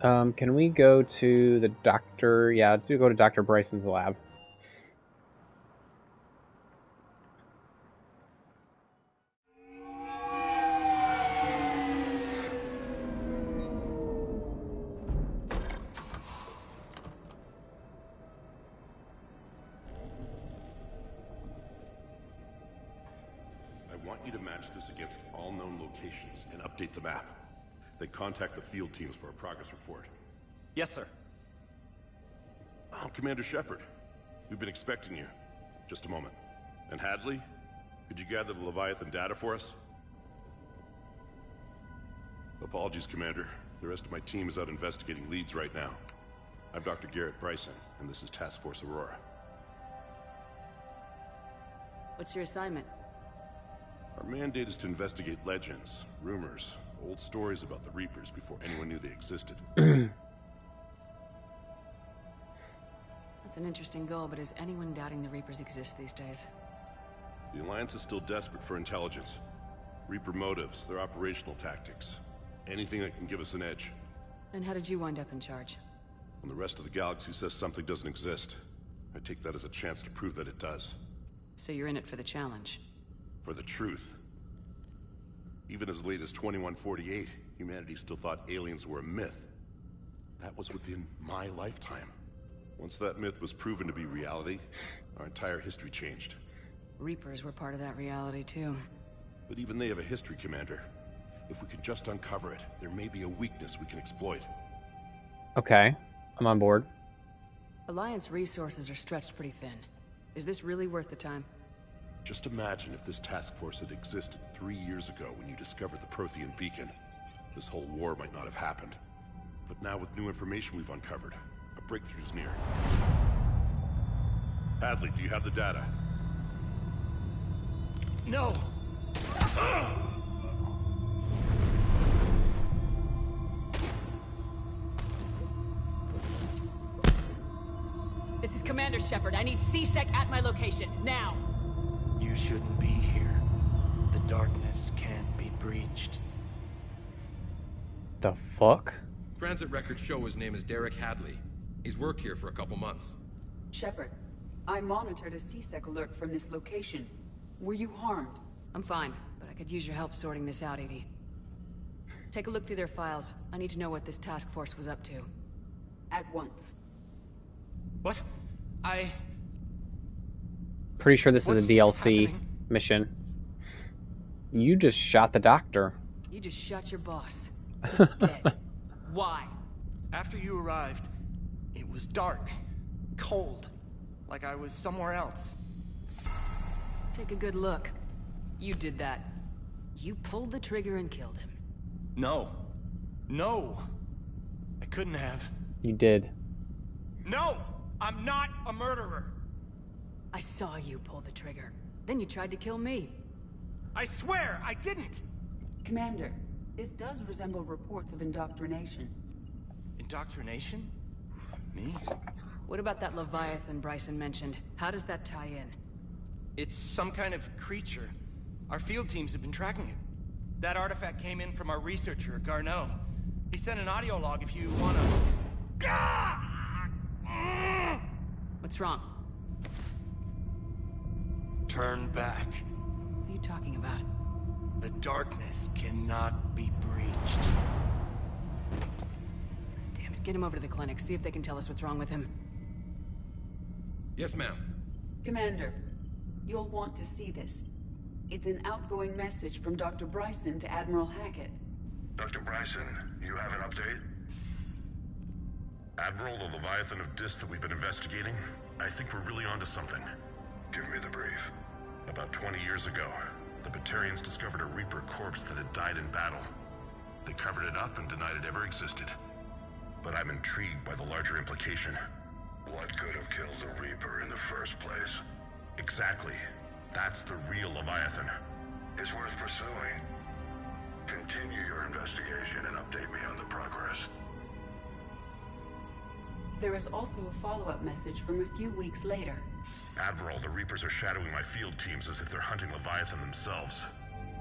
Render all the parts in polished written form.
Can we go to the doctor? Yeah, let's go to Dr. Bryson's lab. I want you to match this against all known locations and update the map. Then contact the field teams for a progress report. Yes, sir. Oh, Commander Shepard. We've been expecting you. Just a moment. And Hadley? Could you gather the Leviathan data for us? Apologies, Commander. The rest of my team is out investigating leads right now. I'm Dr. Garrett Bryson, and this is Task Force Aurora. What's your assignment? Our mandate is to investigate legends, rumors, old stories about the Reapers before anyone knew they existed. That's an interesting goal, but is anyone doubting the Reapers exist these days? The Alliance is still desperate for intelligence. Reaper motives, their operational tactics. Anything that can give us an edge. And how did you wind up in charge? When the rest of the galaxy says something doesn't exist, I take that as a chance to prove that it does. So you're in it for the challenge? For the truth. Even as late as 2148, humanity still thought aliens were a myth. That was within my lifetime. Once that myth was proven to be reality, our entire history changed. Reapers were part of that reality, too. But even they have a history, Commander. If we can just uncover it, there may be a weakness we can exploit. Okay, I'm on board. Alliance resources are stretched pretty thin. Is this really worth the time? Just imagine if this task force had existed 3 years ago when you discovered the Prothean beacon. This whole war might not have happened. But now with new information we've uncovered, a breakthrough's near. Hadley, do you have the data? No! This is Commander Shepard. I need C-Sec at my location, now! You shouldn't be here. The darkness can't be breached. The fuck? Transit records show his name is Derek Hadley. He's worked here for a couple months. Shepard, I monitored a C-Sec alert from this location. Were you harmed? I'm fine, but I could use your help sorting this out, EDI. Take a look through their files. I need to know what this task force was up to. At once. What? Pretty sure this is What's a DLC happening? mission. You just shot the doctor. You just shot your boss. He's dead. Why? After you arrived, it was dark, cold, like I was somewhere else. Take a good look. You did that. You pulled the trigger and killed him. No. No! I couldn't have. You did. No! I'm not a murderer! I saw you pull the trigger. Then you tried to kill me. I swear I didn't! Commander, this does resemble reports of indoctrination. Indoctrination? Me? What about that Leviathan Bryson mentioned? How does that tie in? It's some kind of creature. Our field teams have been tracking it. That artifact came in from our researcher, Garneau. He sent an audio log if you wanna... What's wrong? Turn back. What are you talking about? The darkness cannot be breached. Damn it, get him over to the clinic. See if they can tell us what's wrong with him. Yes, ma'am. Commander, you'll want to see this. It's an outgoing message from Dr. Bryson to Admiral Hackett. Dr. Bryson, you have an update? Admiral, the Leviathan of Dis that we've been investigating, I think we're really onto something. Give me the brief. About 20 years ago, the Batarians discovered a Reaper corpse that had died in battle. They covered it up and denied it ever existed. But I'm intrigued by the larger implication. What could have killed the Reaper in the first place? Exactly. That's the real Leviathan. It's worth pursuing. Continue your investigation and update me on the progress. There is also a follow-up message from a few weeks later. Admiral, the Reapers are shadowing my field teams as if they're hunting Leviathan themselves.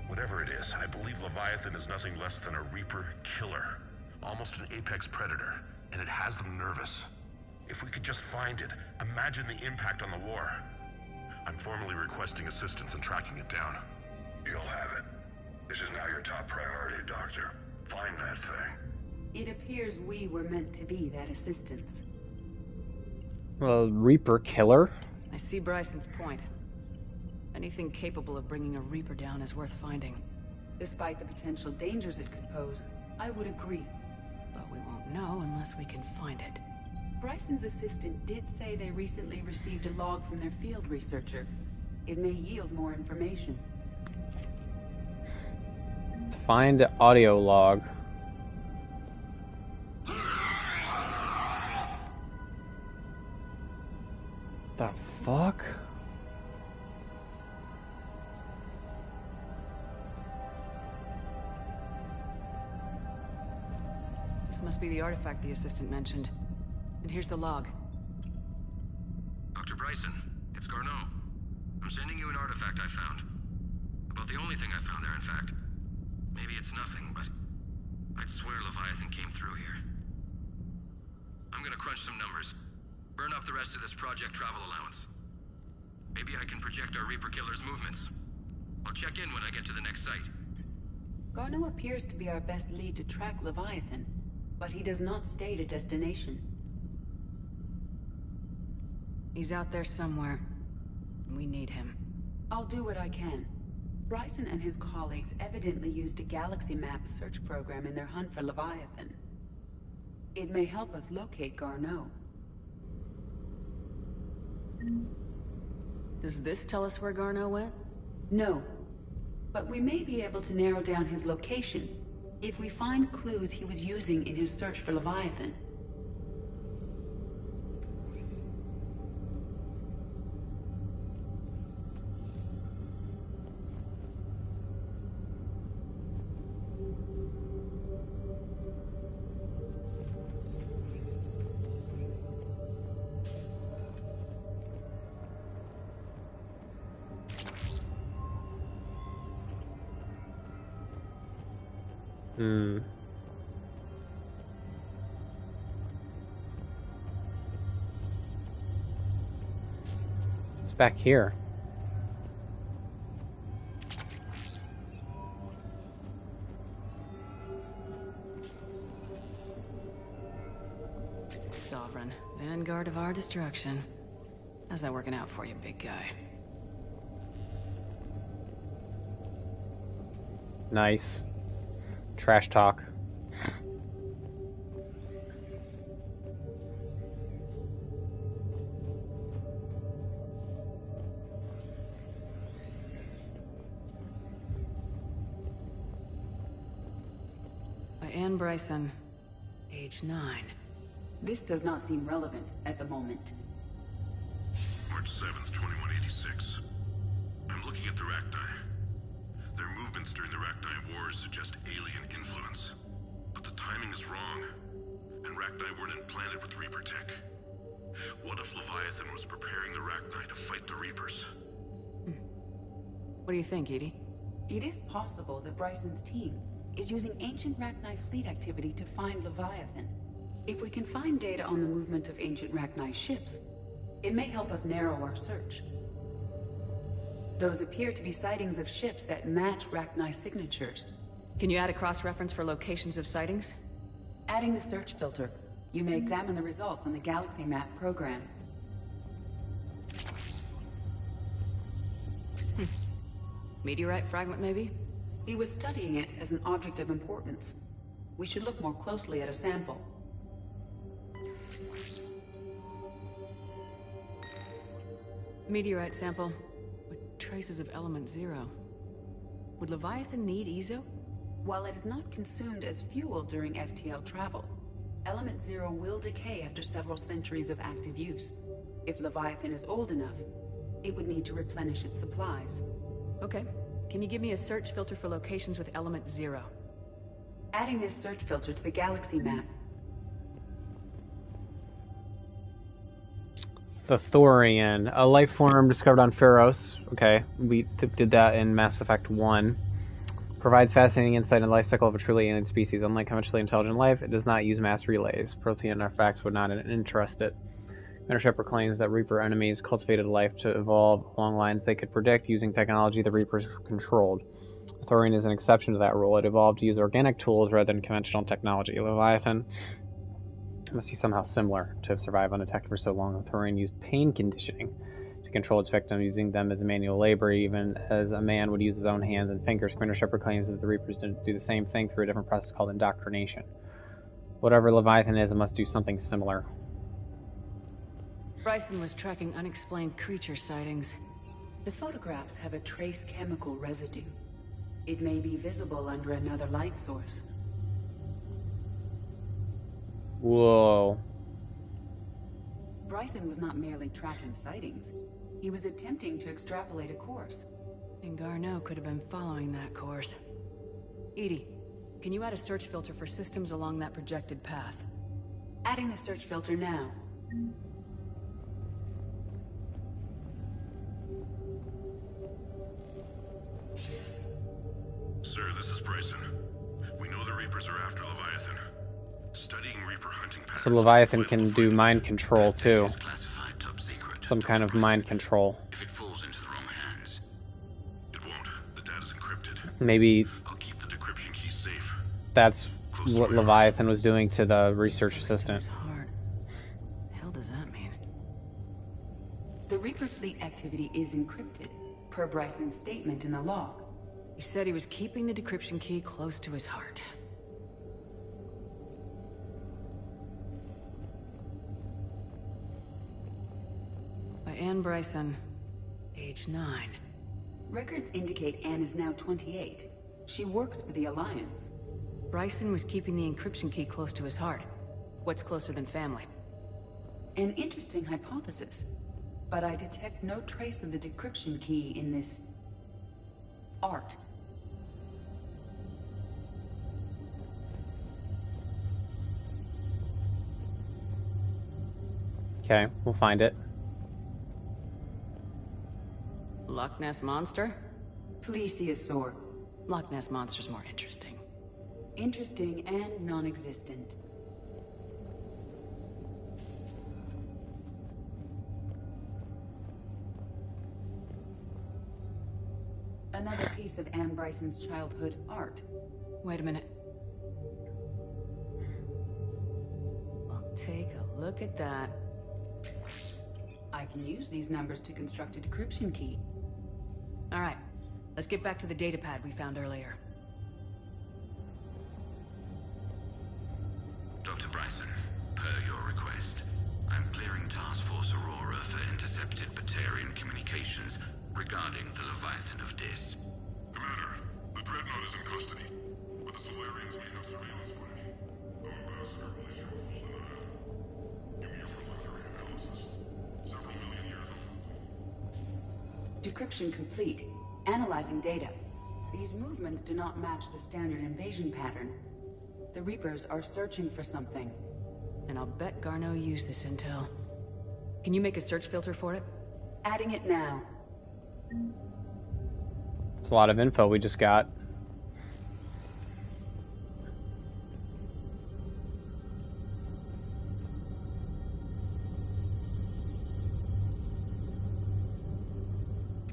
Whatever it is, I believe Leviathan is nothing less than a Reaper killer. Almost an apex predator, and it has them nervous. If we could just find it, imagine the impact on the war. I'm formally requesting assistance in tracking it down. You'll have it. This is now your top priority, Doctor. Find that thing. It appears we were meant to be that assistance. Well, Reaper killer. I see Bryson's point. Anything capable of bringing a Reaper down is worth finding. Despite the potential dangers it could pose, I would agree. But we won't know unless we can find it. Bryson's assistant did say they recently received a log from their field researcher. It may yield more information. Find audio log. The fuck? This must be the artifact the assistant mentioned. And here's the log. Dr. Bryson, it's Garneau. I'm sending you an artifact I found. About the only thing I found there, in fact. Maybe it's nothing, but I'd swear Leviathan came through here. I'm gonna crunch some numbers. Burn up the rest of this project travel allowance. Maybe I can project our Reaper killer's movements. I'll check in when I get to the next site. Garneau appears to be our best lead to track Leviathan, but he does not state a destination. He's out there somewhere. We need him. I'll do what I can. Bryson and his colleagues evidently used a galaxy map search program in their hunt for Leviathan. It may help us locate Garneau. Does this tell us where Garneau went? No. But we may be able to narrow down his location if we find clues he was using in his search for Leviathan. It's back here. Sovereign, vanguard of our destruction. How's that working out for you, big guy? Nice. Trash talk. By Anne Bryson, age 9. This does not seem relevant at the moment. March 7th, 2186. I'm looking at the Rachni. Their movements during the Rachni Wars suggest alien influence. But the timing is wrong. And Rachni weren't implanted with Reaper tech. What if Leviathan was preparing the Rachni to fight the Reapers? What do you think, Edie? It is possible that Bryson's team is using ancient Rachni fleet activity to find Leviathan. If we can find data on the movement of ancient Rachni ships, it may help us narrow our search. Those appear to be sightings of ships that match Rachni signatures. Can you add a cross-reference for locations of sightings? Adding the search filter, you may examine the results on the Galaxy Map program. Meteorite fragment, maybe? He was studying it as an object of importance. We should look more closely at a sample. Meteorite sample with traces of element 0. Would Leviathan need Ezo? While it is not consumed as fuel during FTL travel, element 0 will decay after several centuries of active use. If Leviathan is old enough, it would need to replenish its supplies. Okay. Can you give me a search filter for locations with element 0? Adding this search filter to the Galaxy Map. The Thorian, a life form discovered on Pharos. Okay, we did that in Mass Effect 1. Provides fascinating insight into the life cycle of a truly alien species. Unlike conventionally intelligent life, it does not use mass relays. Prothean artifacts would not interest it. Commander Shepard claims that Reaper enemies cultivated life to evolve along lines they could predict using technology the Reapers controlled. Thorian is an exception to that rule. It evolved to use organic tools rather than conventional technology. Leviathan must be somehow similar to have survived undetected for so long. Thorian used pain conditioning to control its victims, using them as manual labor, even as a man would use his own hands and fingers. Commander Shepard claims that the Reapers didn't do the same thing through a different process called indoctrination. Whatever Leviathan is, it must do something similar. Bryson was tracking unexplained creature sightings. The photographs have a trace chemical residue. It may be visible under another light source. Whoa. Bryson was not merely tracking sightings. He was attempting to extrapolate a course. And Garneau could have been following that course. Edie, can you add a search filter for systems along that projected path? Adding the search filter now. Sir, this is Bryson. We know the Reapers are after Leviathan. Studying Reaper hunting patterns. So Leviathan can do mind control too. Is classified top secret. Some kind of mind control. If it falls into the wrong hands, It won't. The data's encrypted. Maybe I'll keep the decryption key safe. that's what Leviathan was doing to the research assistant. His heart. The hell does that mean? The Reaper fleet activity is encrypted, per Bryson's statement in the log. He said he was keeping the decryption key close to his heart. By Anne Bryson, age 9. Records indicate Anne is now 28. She works for the Alliance. Bryson was keeping the encryption key close to his heart. What's closer than family? An interesting hypothesis. But I detect no trace of the decryption key in this... art. Okay, we'll find it. Loch Ness Monster? Plesiosaur. Loch Ness Monster's more interesting. Interesting and non-existent. Another piece of Anne Bryson's childhood art. Wait a minute. Well, take a look at that. I can use these numbers to construct a decryption key. All right, let's get back to the datapad we found earlier. Dr. Bryson, per your request, I'm clearing Task Force Aurora for intercepted Batarian communications regarding the Leviathan of Dis. Commander, the Dreadnought is in custody, but the Solarians may have surveillance footage. Our ambassador will issue a full denial. Give me your preliminary analysis. Several million years old. Decryption complete. Analyzing data. These movements do not match the standard invasion pattern. The Reapers are searching for something. And I'll bet Garneau used this intel. Can you make a search filter for it? Adding it now. It's a lot of info we just got.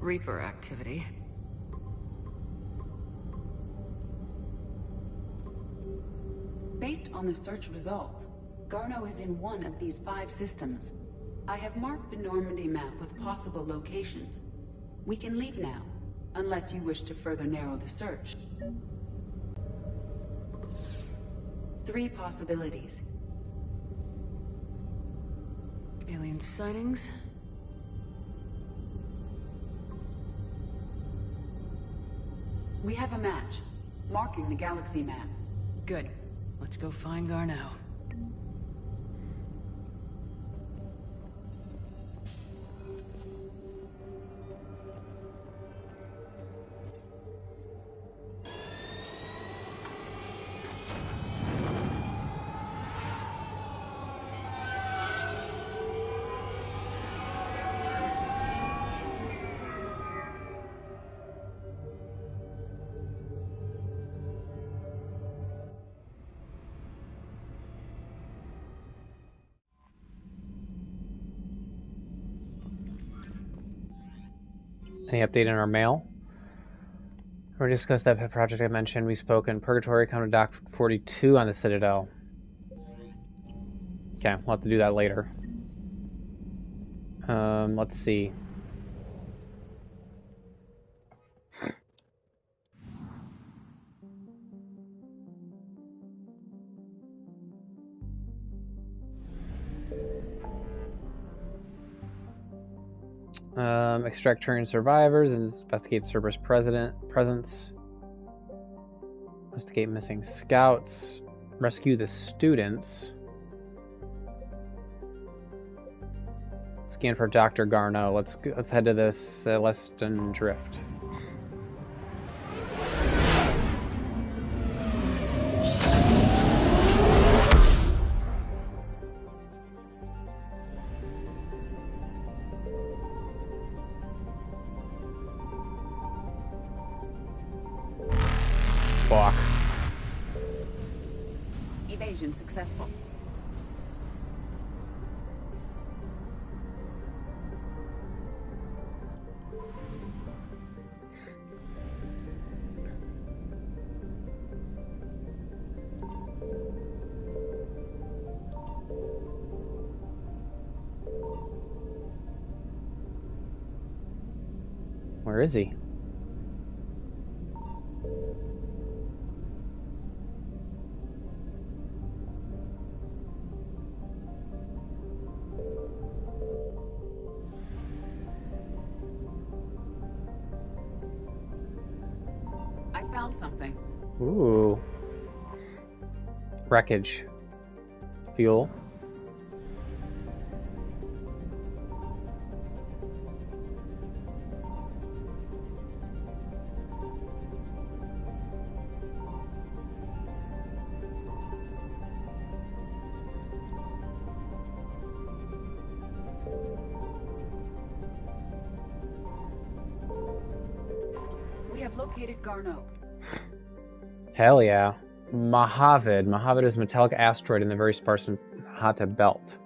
Reaper activity. Based on the search results, Garneau is in one of these 5 systems. I have marked the Normandy map with possible locations. We can leave now, unless you wish to further narrow the search. 3 possibilities. Alien sightings. We have a match, marking the galaxy map. Good. Let's go find Garneau. Any update in our mail? We discussed that project I mentioned. We spoke in Purgatory. Come to Dock 42 on the Citadel. Okay, we'll have to do that later. Let's see. Extract Turian survivors and investigate Cerberus presence. Investigate missing scouts. Rescue the students. Scan for Dr. Garneau. Let's head to this Celestin Drift. Fuck. Evasion successful. Where is he? I found something. Ooh. Wreckage. Fuel. We have located Garneau. Hell yeah. Mojave. Mojave is a metallic asteroid in the very sparse Hata belt.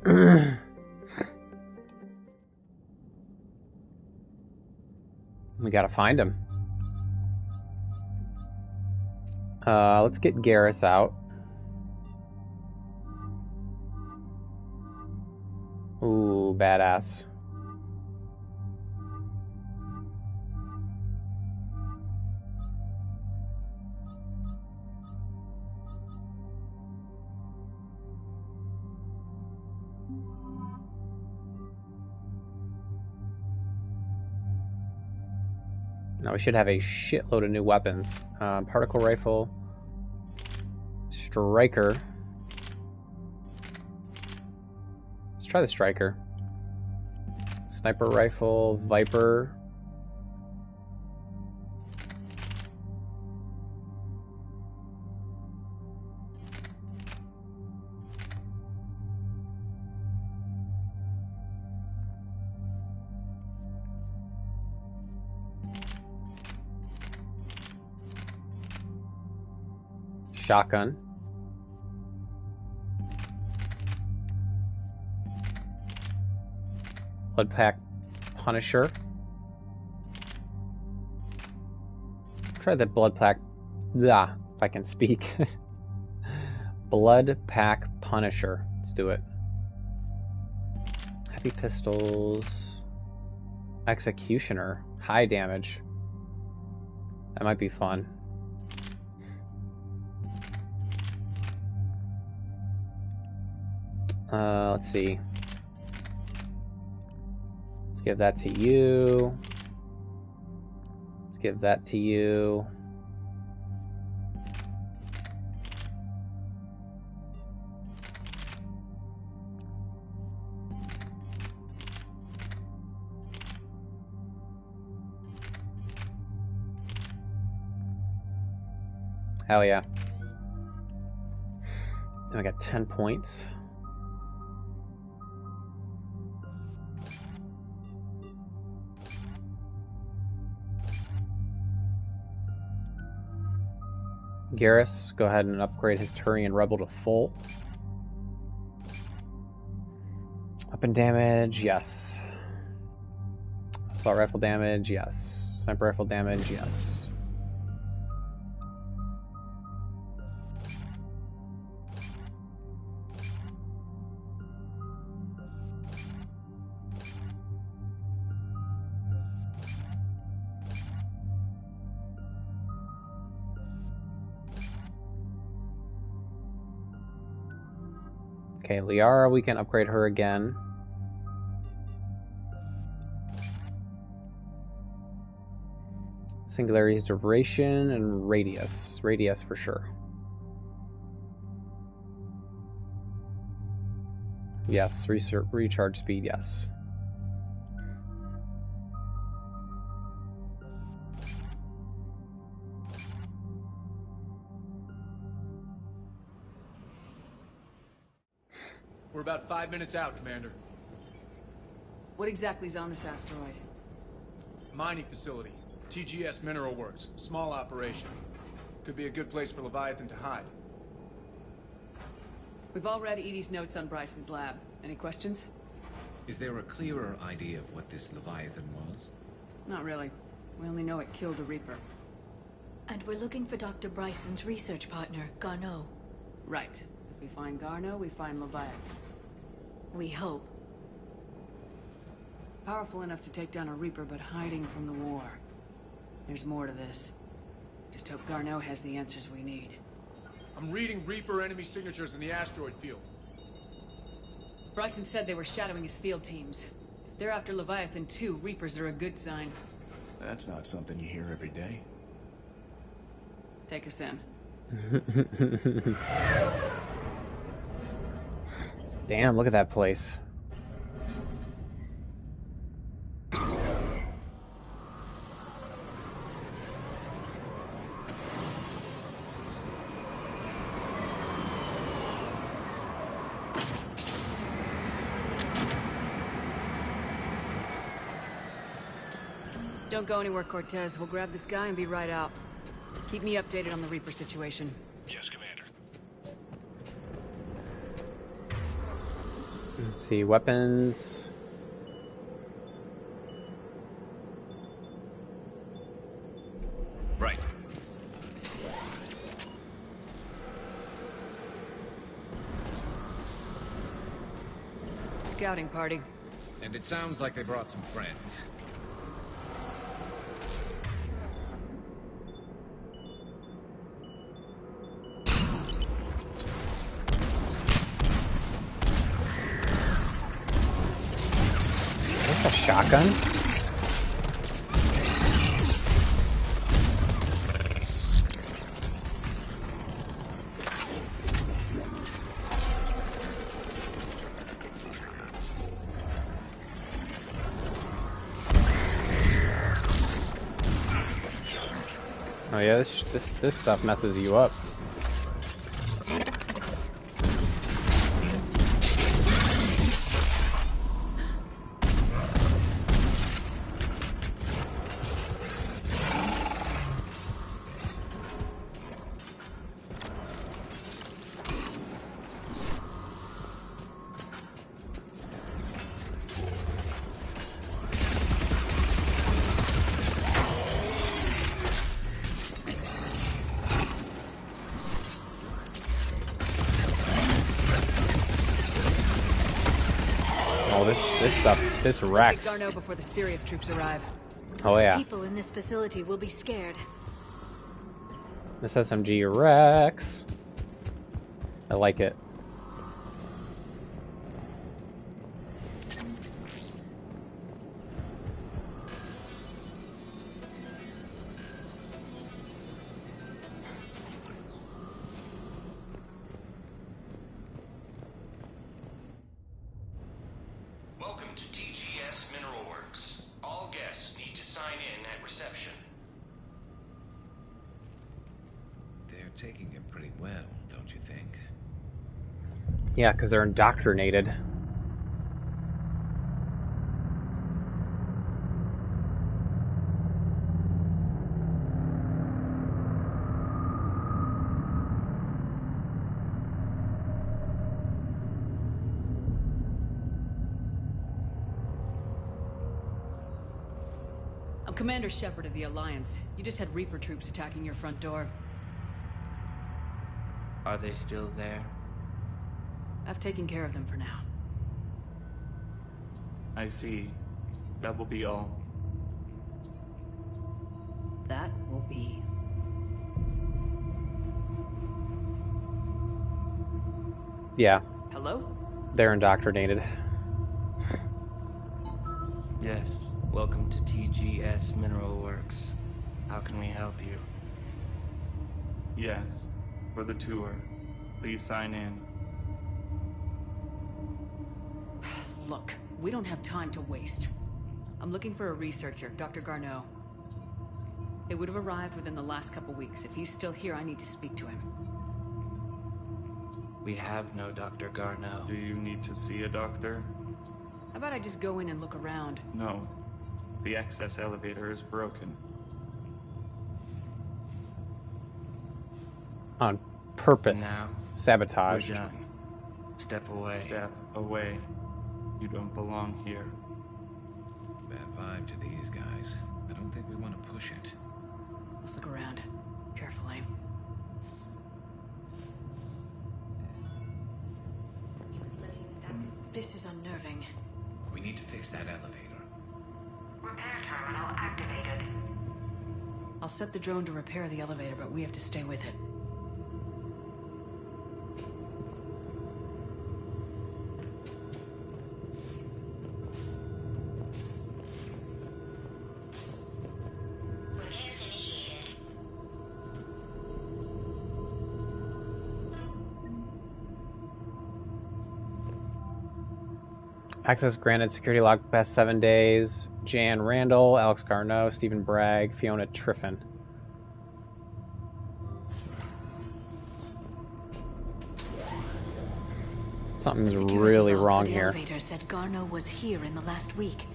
We gotta find him. Let's get Garrus out. Ooh, badass. Now we should have a shitload of new weapons. Particle rifle, striker. Let's try the striker. Sniper rifle, Viper. Shotgun. Blood Pack Punisher. Try the Blood Pack. If I can speak. Blood Pack Punisher. Let's do it. Heavy pistols. Executioner. High damage. That might be fun. Let's see. Let's give that to you. Let's give that to you. Hell yeah. And I got 10 points. Garrus, go ahead and upgrade his Turian Rebel to full. Weapon damage, yes. Assault rifle damage, yes. Sniper rifle damage, yes. Okay, Liara, we can upgrade her again. Singularity's duration and radius. Radius for sure. Yes, recharge speed, yes. We're about 5 minutes out, Commander. What exactly is on this asteroid? Mining facility. TGS Mineral Works. Small operation. Could be a good place for Leviathan to hide. We've all read Edie's notes on Bryson's lab. Any questions? Is there a clearer idea of what this Leviathan was? Not really. We only know it killed a Reaper. And we're looking for Dr. Bryson's research partner, Garneau. Right. If we find Garneau, we find Leviathan. We hope. Powerful enough to take down a Reaper, but hiding from the war. There's more to this. Just hope Garneau has the answers we need. I'm reading Reaper enemy signatures in the asteroid field. Bryson said they were shadowing his field teams. If they're after Leviathan too, Reapers are a good sign. That's not something you hear every day. Take us in. Damn, look at that place. Don't go anywhere, Cortez. We'll grab this guy and be right out. Keep me updated on the Reaper situation. Yes, Commander. Let's see, weapons. Right. Scouting party. And it sounds like they brought some friends. A shotgun? Oh yeah, this stuff messes you up. This wrecks. Garneau before the serious troops arrive. Oh yeah. People in this facility will be scared. This SMG wrecks. I like it. Welcome to TGS Mineral Works. All guests need to sign in at reception. They're taking him pretty well, don't you think? Yeah, because they're indoctrinated. I'm Commander Shepard of the Alliance. You just had Reaper troops attacking your front door. Are they still there? I've taken care of them for now. I see. That will be all. That will be. Yeah. Hello? They're indoctrinated. Yes. Welcome to TGS Mineral Works. How can we help you? Yes. For the tour. Please sign in. Look, we don't have time to waste. I'm looking for a researcher, Dr. Garneau. It would have arrived within the last couple weeks. If he's still here, I need to speak to him. We have no Dr. Garneau. Do you need to see a doctor? How about I just go in and look around? No. The access elevator is broken. On purpose. Now, Sabotage. we're done. Step away. Step away. You don't belong here. Bad vibe to these guys. I don't think we want to push it. Let's look around. Carefully. This is unnerving. We need to fix that elevator. Repair terminal activated. I'll set the drone to repair the elevator, but we have to stay with it. Repairs initiated. Access granted. Security locked past 7 days. Jan Randall, Alex Garneau, Stephen Bragg, Fiona Triffin. Something's really wrong here. The elevator said Garneau was here in the last week.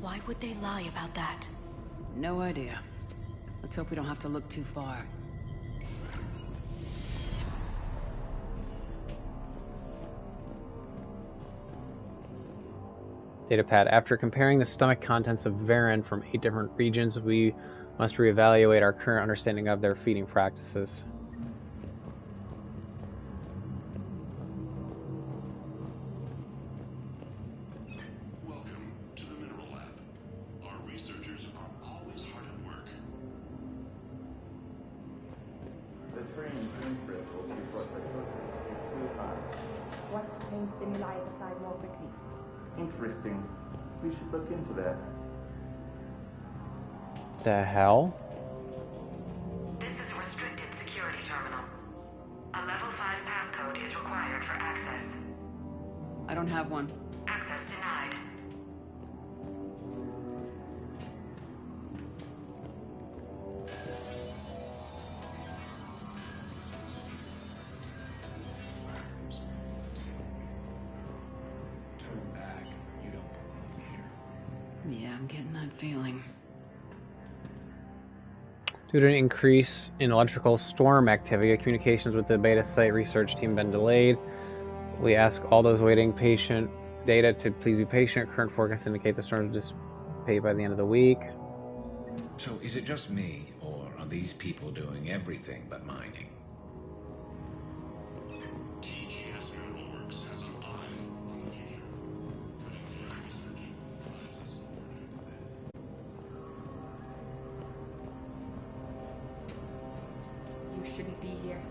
Why would they lie about that? No idea. Let's hope we don't have to look too far. Datapad. After comparing the stomach contents of Varen from 8 different regions, we must reevaluate our current understanding of their feeding practices. Welcome to the Mineral Lab. Our researchers are always hard at work. The train crystals before too high. What pain stimuli decide more quickly? Interesting. We should look into that. The hell? This is a restricted security terminal. A level 5 passcode is required for access. I don't have one. Access denied. Turn back. You don't belong here. Yeah, I'm getting that feeling. Due to an increase in electrical storm activity, communications with the beta site research team have been delayed. We ask all those waiting patient data to please be patient. Current forecasts indicate the storm will dissipate by the end of the week. So is it just me, or are these people doing everything but mining? TGS Mineral Works has an eye on the future. You shouldn't be here.